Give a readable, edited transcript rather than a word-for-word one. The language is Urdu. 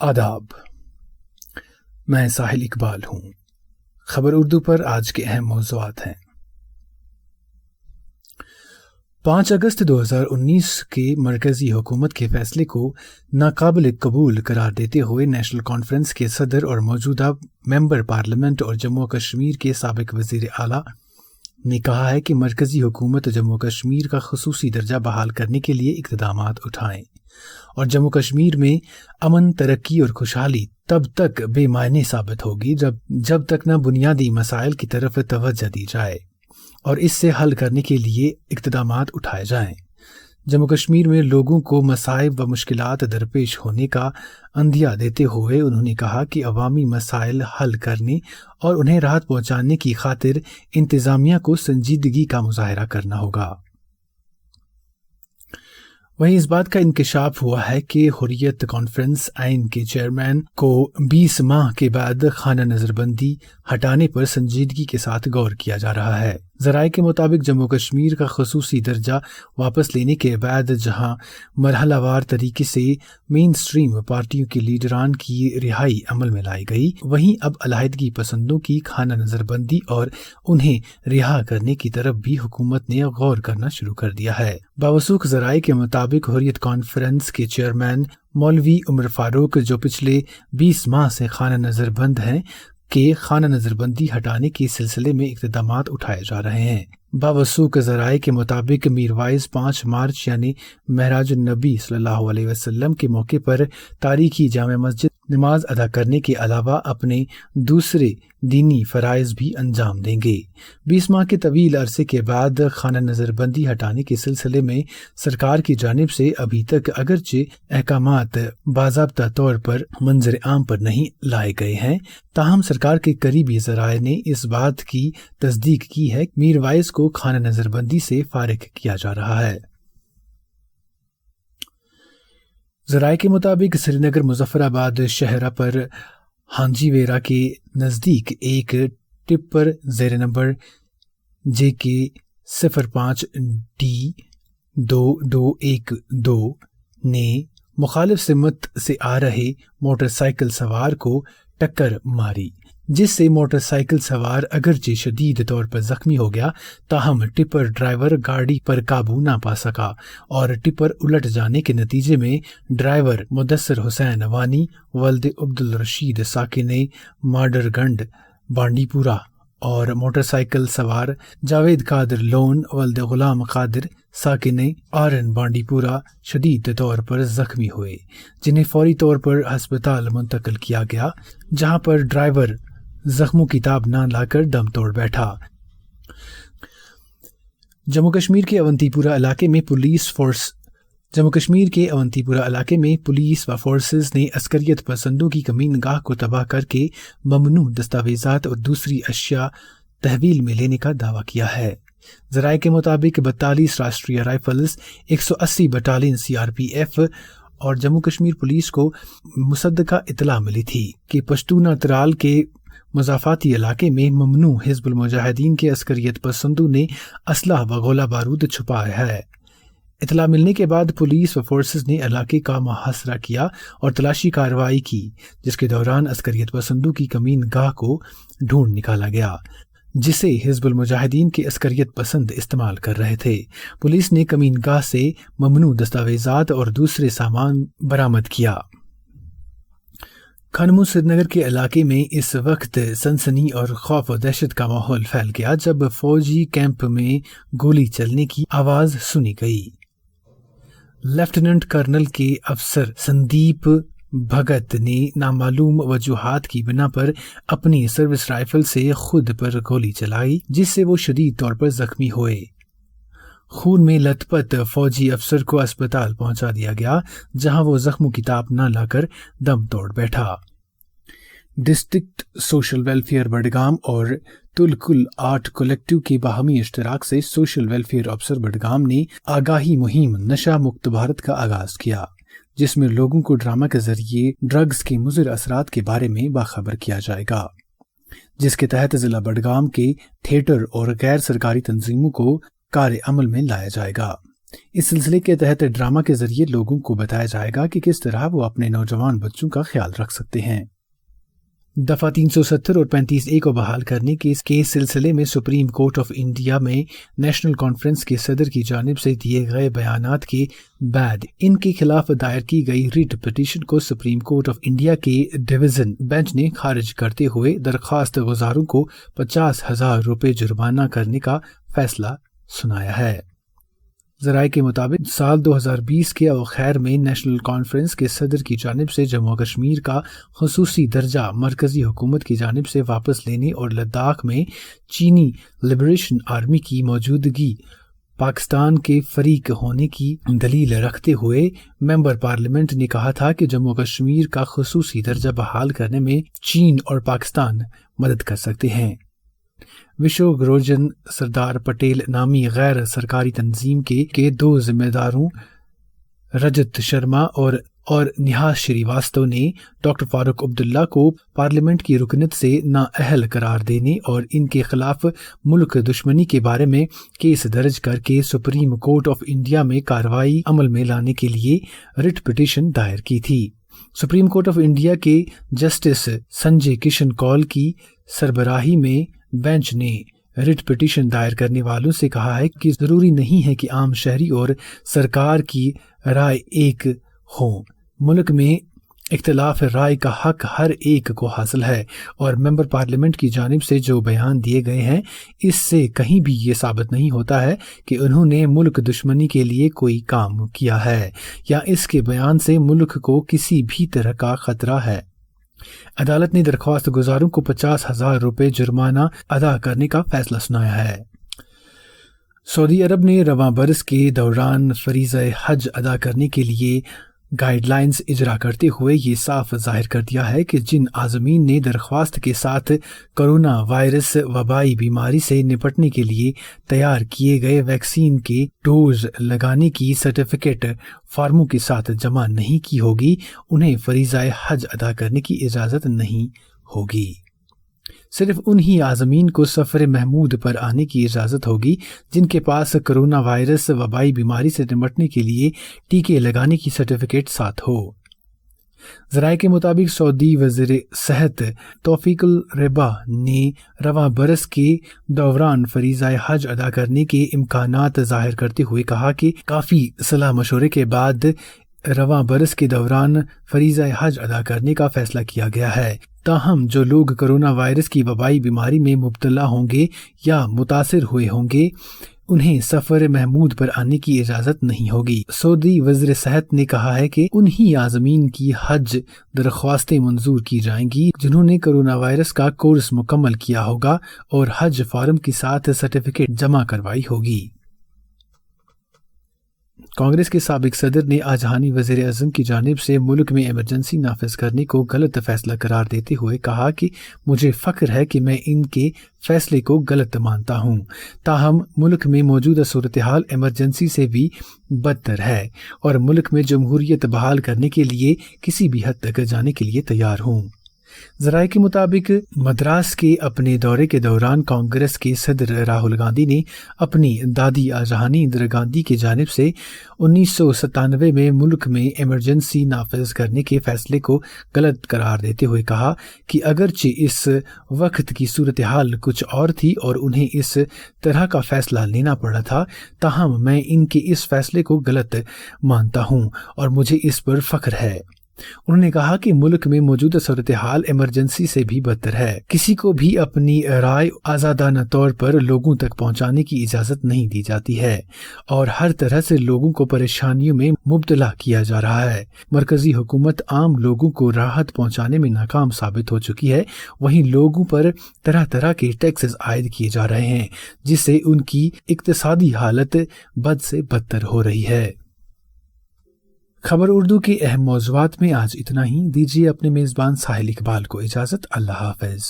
آداب، میں ساحل اقبال ہوں۔ خبر اردو پر آج کے اہم موضوعات ہیں۔ 5 اگست 2019 کے مرکزی حکومت کے فیصلے کو ناقابل قبول قرار دیتے ہوئے نیشنل کانفرنس کے صدر اور موجودہ ممبر پارلیمنٹ اور جموں و کشمیر کے سابق وزیر اعلیٰ نے کہا ہے کہ مرکزی حکومت جموں و کشمیر کا خصوصی درجہ بحال کرنے کے لیے اقدامات اٹھائیں اور جموں کشمیر میں امن، ترقی اور خوشحالی تب تک بے معنی ثابت ہوگی جب تک نہ بنیادی مسائل کی طرف توجہ دی جائے اور اس سے حل کرنے کے لیے اقدامات اٹھائے جائیں۔ جموں کشمیر میں لوگوں کو مصائب و مشکلات درپیش ہونے کا عندیہ دیتے ہوئے انہوں نے کہا کہ عوامی مسائل حل کرنے اور انہیں راحت پہنچانے کی خاطر انتظامیہ کو سنجیدگی کا مظاہرہ کرنا ہوگا۔ وہیں اس بات کا انکشاف ہوا ہے کہ حریت کانفرنس آئین کے چیئرمین کو 20 ماہ کے بعد خانہ نظر بندی ہٹانے پر سنجیدگی کے ساتھ غور کیا جا رہا ہے۔ ذرائع کے مطابق جموں کشمیر کا خصوصی درجہ واپس لینے کے بعد جہاں مرحلہ وار طریقے سے مین سٹریم پارٹیوں کے لیڈران کی رہائی عمل میں لائی گئی، وہیں اب علیحدگی پسندوں کی خانہ نظر بندی اور انہیں رہا کرنے کی طرف بھی حکومت نے غور کرنا شروع کر دیا ہے۔ باوثوق ذرائع کے مطابق حریت کانفرنس کے چیئرمین مولوی عمر فاروق، جو پچھلے 20 ماہ سے خانہ نظر بند ہیں، کہ خانہ نظر بندی ہٹانے کے سلسلے میں اقدامات اٹھائے جا رہے ہیں۔ باوثوق ذرائع کے مطابق میروائز 5 مارچ یعنی معراج النبی صلی اللہ علیہ وسلم کے موقع پر تاریخی جامع مسجد نماز ادا کرنے کے علاوہ اپنے دوسرے دینی فرائض بھی انجام دیں گے۔ 20 ماہ کے طویل عرصے کے بعد خانہ نظر بندی ہٹانے کے سلسلے میں سرکار کی جانب سے ابھی تک اگرچہ احکامات باضابطہ طور پر منظر عام پر نہیں لائے گئے ہیں، تاہم سرکار کے قریبی ذرائع نے اس بات کی تصدیق کی ہے کہ میروائز کو خانہ نظر بندی سے فارغ کیا جا رہا ہے۔ ذرائع کے مطابق سری نگر مظفر آباد شاہراہ پر ہانجی ویرا کے نزدیک ایک ٹپر زیر نمبر JK 05D2212 نے مخالف سمت سے آ رہے موٹر سائیکل سوار کو ٹکر ماری، جس سے موٹر سائیکل سوار اگرچہ شدید طور پر زخمی ہو گیا، تاہم ٹپر ڈرائیور گاڑی پر قابو نہ پا سکا اور ٹپر الٹ جانے کے نتیجے میں ڈرائیور مدثر حسین وانی ولد عبدالرشید ساکن ماڈر گنڈ بانڈی پورہ اور موٹر سائیکل سوار جاوید قادر لون ولد غلام قادر ساکن آرن بانڈی پورہ شدید طور پر زخمی ہوئے، جنہیں فوری طور پر ہسپتال منتقل کیا گیا، جہاں پر ڈرائیور زخموں کی تاب نہ لا کر دم توڑ بیٹھا۔ جموں کشمیر کے اونتی پورہ علاقے میں پولیس و فورسز نے عسکریت پسندوں کی کمین گاہ کو تباہ کر کے ممنوع دستاویزات اور دوسری اشیاء تحویل میں لینے کا دعویٰ کیا ہے۔ ذرائع کے مطابق 42 راشٹریہ رائفلز، 180 بٹالین CRPF اور جموں کشمیر پولیس کو مصدقہ اطلاع ملی تھی کہ پشتونہ ترال کے مضافاتی علاقے میں ممنوع حزب المجاہدین کے عسکریت پسندوں نے اسلحہ و گولہ بارود چھپایا ہے۔ اطلاع ملنے کے بعد پولیس و فورسز نے علاقے کا محاصرہ کیا اور تلاشی کارروائی کی، جس کے دوران عسکریت پسندوں کی کمین گاہ کو ڈھونڈ نکالا گیا، جسے حزب المجاہدین کے عسکریت پسند استعمال کر رہے تھے۔ پولیس نے کمین گاہ سے ممنوع دستاویزات اور دوسرے سامان برآمد کیا۔ کھنمو سری نگر کے علاقے میں اس وقت سنسنی اور خوف و دہشت کا ماحول پھیل گیا جب فوجی کیمپ میں گولی چلنے کی آواز سنی گئی۔ لیفٹیننٹ کرنل کے افسر سندیپ بھگت نے نامعلوم وجوہات کی بنا پر اپنی سروس رائفل سے خود پر گولی چلائی، جس سے وہ شدید طور پر زخمی ہوئے۔ خون میں لت پت فوجی افسر کو اسپتال پہنچا دیا گیا، جہاں وہ زخموں کی تاب نہ لا کر دم توڑ بیٹھا۔ ڈسٹرکٹ سوشل ویلفیئر بڈگام اور تلکل آرٹ کلیکٹیو کے باہمی اشتراک سے سوشل ویلفیئر افسر بڈگام نے آگاہی مہم نشہ مکت بھارت کا آغاز کیا، جس میں لوگوں کو ڈرامہ کے ذریعے ڈرگز کے مضر اثرات کے بارے میں باخبر کیا جائے گا، جس کے تحت ضلع بڈگام کے تھیٹر اور غیر سرکاری تنظیموں کو کار عمل میں لایا جائے گا۔ اس سلسلے کے تحت ڈرامہ کے ذریعے لوگوں کو بتایا جائے گا کہ کس طرح وہ اپنے نوجوان بچوں کا خیال رکھ سکتے ہیں۔ دفعہ 370 اور 35A کو بحال کرنے کے سلسلے میں سپریم کورٹ آف انڈیا میں نیشنل کانفرنس کے صدر کی جانب سے دیے گئے بیانات کے بعد ان کے خلاف دائر کی گئی ریٹ پٹیشن کو سپریم کورٹ آف انڈیا کے ڈویژن بینچ نے خارج کرتے ہوئے درخواست گزاروں کو 50,000 روپے جرمانہ کرنے کا فیصلہ سنایا ہے۔ ذرائع کے مطابق سال 2020 کے اواخر میں نیشنل کانفرنس کے صدر کی جانب سے جموں و کشمیر کا خصوصی درجہ مرکزی حکومت کی جانب سے واپس لینے اور لداخ میں چینی لبریشن آرمی کی موجودگی پاکستان کے فریق ہونے کی دلیل رکھتے ہوئے ممبر پارلیمنٹ نے کہا تھا کہ جموں و کشمیر کا خصوصی درجہ بحال کرنے میں چین اور پاکستان مدد کر سکتے ہیں۔ وشو گروجن سردار پٹیل نامی غیر سرکاری تنظیم کے 2 ذمہ داروں رجت شرما اور نیہا شریواستو نے ڈاکٹر فاروق عبداللہ کو پارلیمنٹ کی رکنیت سے نااہل قرار دینے اور ان کے خلاف ملک دشمنی کے بارے میں کیس درج کر کے سپریم کورٹ آف انڈیا میں کارروائی عمل میں لانے کے لیے ریٹ پٹیشن دائر کی تھی۔ سپریم کورٹ آف انڈیا کے جسٹس سنجے کشن کول کی سربراہی میں بینچ نے ریٹ پٹیشن دائر کرنے والوں سے کہا ہے کہ ضروری نہیں ہے کہ عام شہری اور سرکار کی رائے ایک ہو۔ ملک میں اختلاف رائے کا حق ہر ایک کو حاصل ہے اور ممبر پارلیمنٹ کی جانب سے جو بیان دیے گئے ہیں اس سے کہیں بھی یہ ثابت نہیں ہوتا ہے کہ انہوں نے ملک دشمنی کے لیے کوئی کام کیا ہے یا اس کے بیان سے ملک کو کسی بھی طرح کا خطرہ ہے۔ عدالت نے درخواست گزاروں کو 50,000 روپے جرمانہ ادا کرنے کا فیصلہ سنایا ہے۔ سعودی عرب نے رواں برس کے دوران فریضہ حج ادا کرنے کے لیے گائیڈ لائنز اجرا کرتے ہوئے یہ صاف ظاہر کر دیا ہے کہ جن عازمین نے درخواست کے ساتھ کرونا وائرس وبائی بیماری سے نپٹنے کے لیے تیار کیے گئے ویکسین کے ڈوز لگانے کی سرٹیفکیٹ فارموں کے ساتھ جمع نہیں کی ہوگی انہیں فریضہ حج ادا کرنے کی اجازت نہیں ہوگی۔ صرف انہی عازمین کو سفر محمود پر آنے کی اجازت ہوگی جن کے پاس کرونا وائرس وبائی بیماری سے نمٹنے کے لیے ٹیکے لگانے کی سرٹیفکیٹ ساتھ ہو۔ ذرائع کے مطابق سعودی وزیر صحت توفیق الربا نے رواں برس کے دوران فریضہ حج ادا کرنے کے امکانات ظاہر کرتے ہوئے کہا کہ کافی صلاح مشورے کے بعد رواں برس کے دوران فریضہ حج ادا کرنے کا فیصلہ کیا گیا ہے۔ تاہم جو لوگ کرونا وائرس کی وبائی بیماری میں مبتلا ہوں گے یا متاثر ہوئے ہوں گے انہیں سفر محمود پر آنے کی اجازت نہیں ہوگی۔ سعودی وزیر صحت نے کہا ہے کہ انہی عازمین کی حج درخواستیں منظور کی جائیں گی جنہوں نے کرونا وائرس کا کورس مکمل کیا ہوگا اور حج فارم کے ساتھ سرٹیفکیٹ جمع کروائی ہوگی۔ کانگریس کے سابق صدر نے آجانی وزیر اعظم کی جانب سے ملک میں ایمرجنسی نافذ کرنے کو غلط فیصلہ قرار دیتے ہوئے کہا کہ مجھے فخر ہے کہ میں ان کے فیصلے کو غلط مانتا ہوں، تاہم ملک میں موجودہ صورتحال ایمرجنسی سے بھی بدتر ہے اور ملک میں جمہوریت بحال کرنے کے لیے کسی بھی حد تک جانے کے لیے تیار ہوں۔ ذرائع کے مطابق مدراس کے اپنے دورے کے دوران کانگریس کے صدر راہل گاندھی نے اپنی دادی آجہانی اندرا گاندھی کی جانب سے 1997 میں ملک میں ایمرجنسی نافذ کرنے کے فیصلے کو غلط قرار دیتے ہوئے کہا کہ اگرچہ اس وقت کی صورتحال کچھ اور تھی اور انہیں اس طرح کا فیصلہ لینا پڑا تھا، تاہم میں ان کے اس فیصلے کو غلط مانتا ہوں اور مجھے اس پر فخر ہے۔ انہوں نے کہا کہ ملک میں موجودہ صورتحال ایمرجنسی سے بھی بدتر ہے، کسی کو بھی اپنی رائے آزادانہ طور پر لوگوں تک پہنچانے کی اجازت نہیں دی جاتی ہے اور ہر طرح سے لوگوں کو پریشانیوں میں مبتلا کیا جا رہا ہے۔ مرکزی حکومت عام لوگوں کو راحت پہنچانے میں ناکام ثابت ہو چکی ہے، وہیں لوگوں پر طرح طرح کے ٹیکسز عائد کیے جا رہے ہیں جس سے ان کی اقتصادی حالت بد سے بدتر ہو رہی ہے۔ خبر اردو کے اہم موضوعات میں آج اتنا ہی۔ دیجیے اپنے میزبان ساحل اقبال کو اجازت۔ اللہ حافظ۔